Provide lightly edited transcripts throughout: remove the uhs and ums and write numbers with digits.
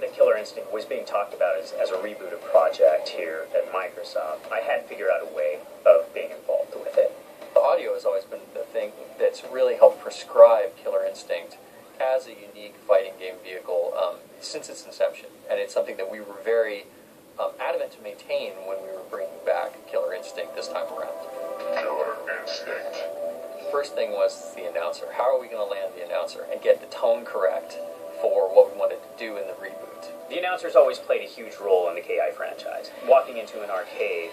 that Killer Instinct was being talked about as a rebooted project here at Microsoft, I had to figure out a way of being involved with it. The audio has always been the thing that's really helped prescribe Killer Instinct as a unique fighting game vehicle since its inception. And it's something that we were very adamant to maintain when we were bringing back Killer Instinct this time around. Killer Instinct. First thing was the announcer. How are we going to land the announcer and get the tone correct for what we wanted to do in the reboot? The announcers always played a huge role in the KI franchise. Walking into an arcade,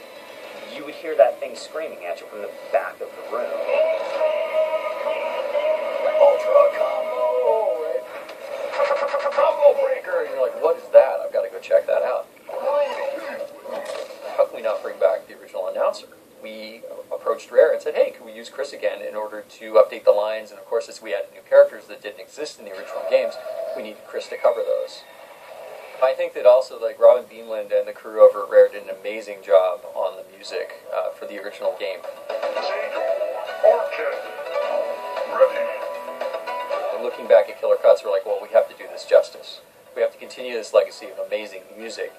you would hear that thing screaming at you from the back of the room. Ultra combo, right? Combo breaker! And you're like, what is that? I've got to go check that out. How can we not bring back the original announcer? We approached Rare and said, hey, can we use Chris again in order to update the lines? And of course, as we added new characters that didn't exist in the original games, we needed Chris to cover those. I think that also, like, Robin Beanland and the crew over at Rare did an amazing job on the music for the original game. And looking back at Killer Cuts, we're like, well, we have to do this justice. We have to continue this legacy of amazing music.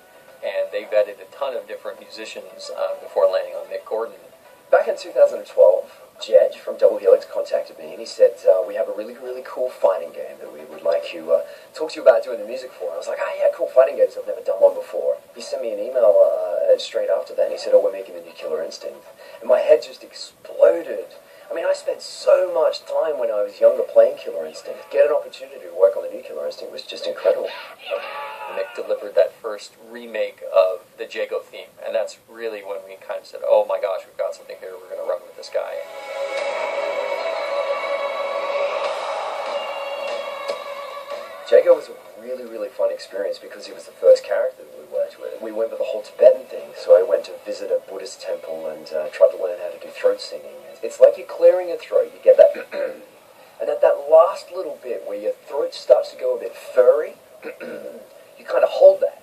And they vetted a ton of different musicians before landing on Mick Gordon. Back in 2012, Jed from Double Helix contacted me and he said, we have a really, really cool fighting game that we would like you talk to you about doing the music for. I was like, oh yeah, cool fighting games, I've never done one before. He sent me an email straight after that and he said, oh, we're making the new Killer Instinct. And my head just exploded. I mean, I spent so much time when I was younger playing Killer Instinct. Get an opportunity to work on the new Killer Instinct was just incredible. Mick delivered that first remake of the Jago theme, and that's really when we kind of said, oh my gosh, we've got something here, we're going to run with this guy. Jago was a really, really fun experience because he was the first character that we worked with. We went with the whole Tibetan thing, so I went to visit a Buddhist temple and tried to learn how to do throat singing. It's like you're clearing your throat, you get that and at that last little bit where your throat starts to go a bit furry, you kind of hold that.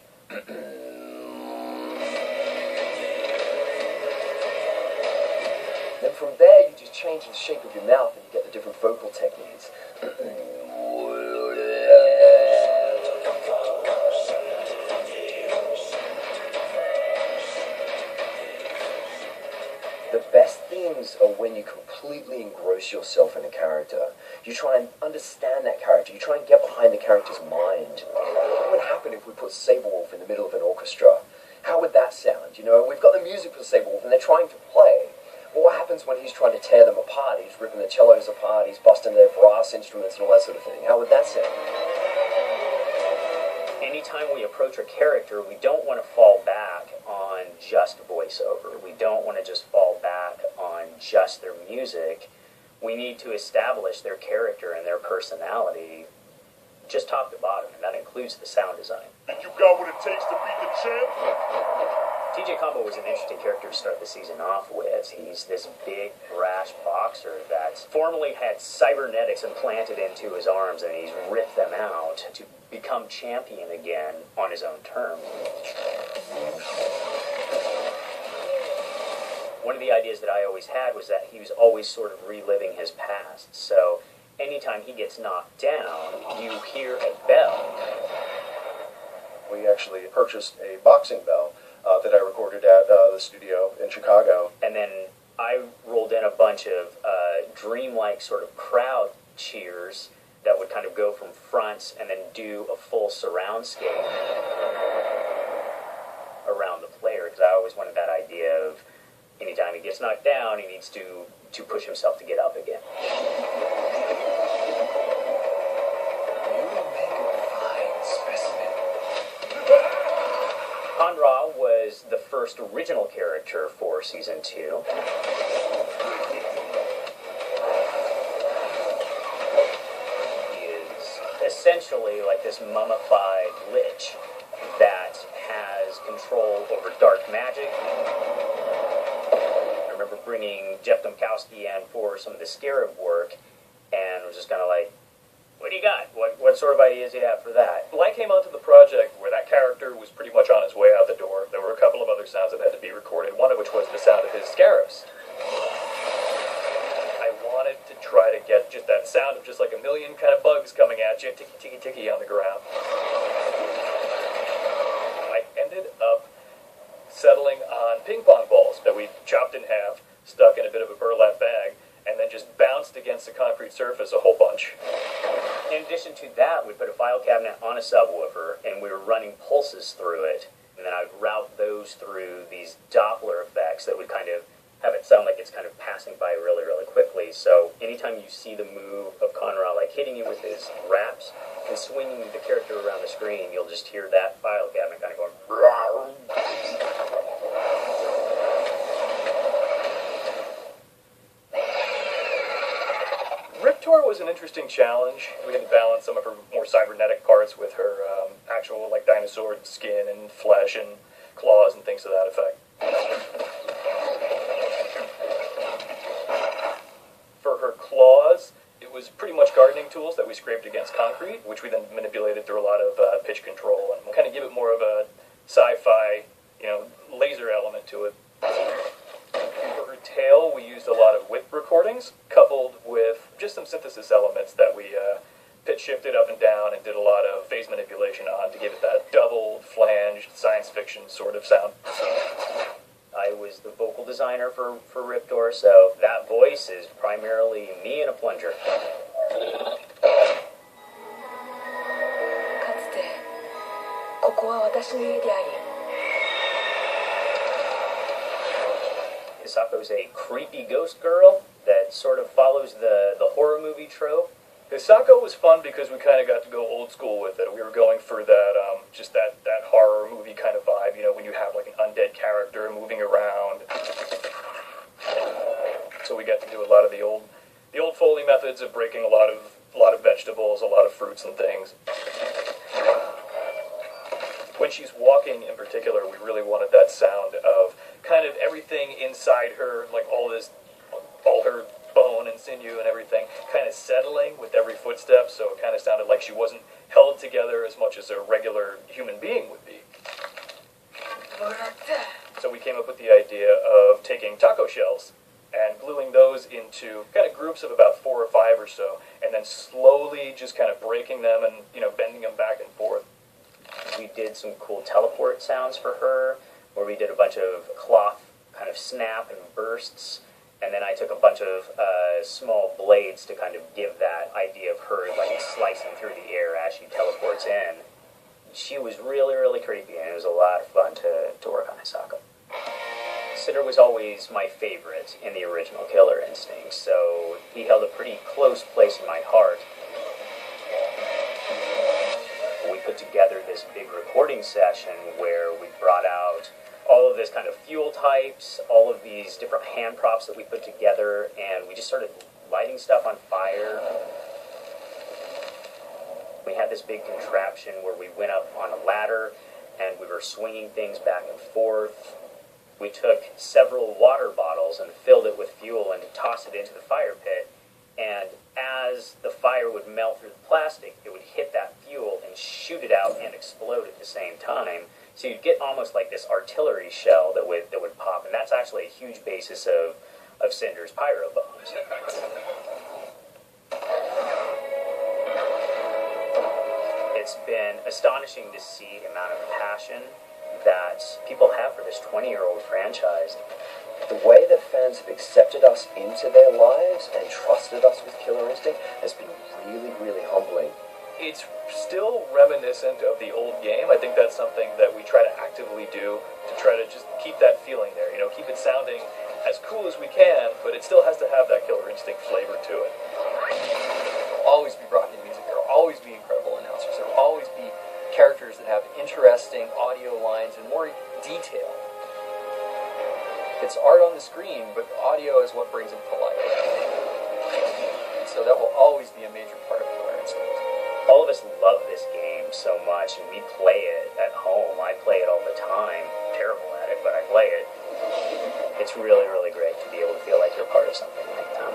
Then from there you just change the shape of your mouth and you get the different vocal techniques. The best themes are when you completely engross yourself in a character. You try and understand that character. You try and get behind the character's mind. What would happen if we put Saberwolf in the middle of an orchestra? How would that sound? You know, we've got the music for Saberwolf and they're trying to play. But what happens when he's trying to tear them apart? He's ripping the cellos apart, he's busting their brass instruments and all that sort of thing. How would that sound? Anytime we approach a character, we don't want to fall back on just voiceover. We don't want to just fall back on just their music. We need to establish their character and their personality just top to bottom, and that includes the sound design. And you got what it takes to beat the champ? TJ Combo was an interesting character to start the season off with. He's this big, brash boxer that's formerly had cybernetics implanted into his arms, and he's ripped them out to become champion again on his own terms. One of the ideas that I always had was that he was always sort of reliving his past. So anytime he gets knocked down, you hear a bell. We actually purchased a boxing bell that I recorded at the studio in Chicago. And then I rolled in a bunch of dreamlike sort of crowd cheers that would kind of go from fronts and then do a full surround scape around the player, because I always wanted that idea of anytime he gets knocked down, he needs to push himself to get up again. Han-Ra was the first original character for Season 2. He is essentially like this mummified lich that has control over dark magic. I remember bringing Jeff Domkowski in for some of the Scarab work, and was just kind of like, what do you got? What sort of ideas do you have for that? When I came onto the project where that character was pretty much on his way out the door, there were a couple of other sounds that had to be recorded, one of which was the sound of his scarabs. I wanted to try to get just that sound of just like a million kind of bugs coming at you, ticky, ticky, ticky on the ground. settling on ping pong balls that we chopped in half, stuck in a bit of a burlap bag, and then just bounced against the concrete surface a whole bunch. In addition to that, we put a file cabinet on a subwoofer, and we were running pulses through it, and then I'd route those through these Doppler effects that would kind of have it sound like it's kind of passing by really, really quickly. So anytime you see the move of Conrad, like hitting you with his raps and swinging the character around the screen, you'll just hear that file cabinet kind of going. Riptor was an interesting challenge. We had to balance some of her more cybernetic parts with her actual like dinosaur skin and flesh and claws and things to that effect. For her claws, it was pretty much gardening tools that we scraped against concrete, which we then manipulated through a lot of pitch control and kind of give it more of a sci-fi, laser element to it. For her tail, we used a lot of whip recordings, coupled with just some synthesis elements that we pitch shifted up and down and did a lot of phase manipulation on to give it that double flanged science fiction sort of sound. I was the vocal designer for Riptor, so that voice is primarily me in a plunger. かつてここは私の家であり Hisako's a creepy ghost girl that sort of follows the horror movie trope. Hisako was fun because we kind of got to go old school with it. We were going for that, just that horror movie kind of vibe, when you have like an undead character moving around. So we got to do a lot of the old Foley methods of breaking a lot of vegetables, a lot of fruits and things. When she's walking in particular, we really wanted that sound of kind of everything inside her, like all her bone and sinew and everything, kind of settling with every footstep, so it kind of sounded like she wasn't held together as much as a regular human being would be. So we came up with the idea of taking taco shells and gluing those into kind of groups of about 4 or 5 or so, and then slowly just kind of breaking them and, bending them back and forth. We did some cool teleport sounds for her, where we did a bunch of cloth kind of snap and bursts, and then I took a bunch of small blades to kind of give that idea of her like slicing through the air as she teleports in. She was really, really creepy, and it was a lot of fun to work on Hisako. Cinder was always my favorite in the original Killer Instinct, so he held a pretty close place in my heart. We put together this big recording session where we brought out all of this kind of fuel types, all of these different hand props that we put together, and we just started lighting stuff on fire. We had this big contraption where we went up on a ladder and we were swinging things back and forth. We took several water bottles and filled it with fuel and tossed it into the fire pit, and as the fire would melt through the plastic, it would hit that fuel and shoot it out and explode at the same time. So you'd get almost like this artillery shell that would pop, and that's actually a huge basis of Cinder's pyro bombs. It's been astonishing to see the amount of passion that people have for this 20-year-old franchise. The way that fans have accepted us into their lives and trusted us with Killer Instinct has been really, really humbling. It's still reminiscent of the old game. I think that's something that we try to actively do to try to just keep that feeling there, keep it sounding as cool as we can, but it still has to have that Killer Instinct flavor to it. There will always be brought new music. There will always be incredible announcers. There will always be characters that have interesting audio lines and more detail. It's art on the screen, but audio is what brings it to life. And so that will always be a major part of Killer Instinct. All of us love this game so much, and we play it at home. I play it all the time. Terrible at it, but I play it. It's really, really great to be able to feel like you're part of something like that.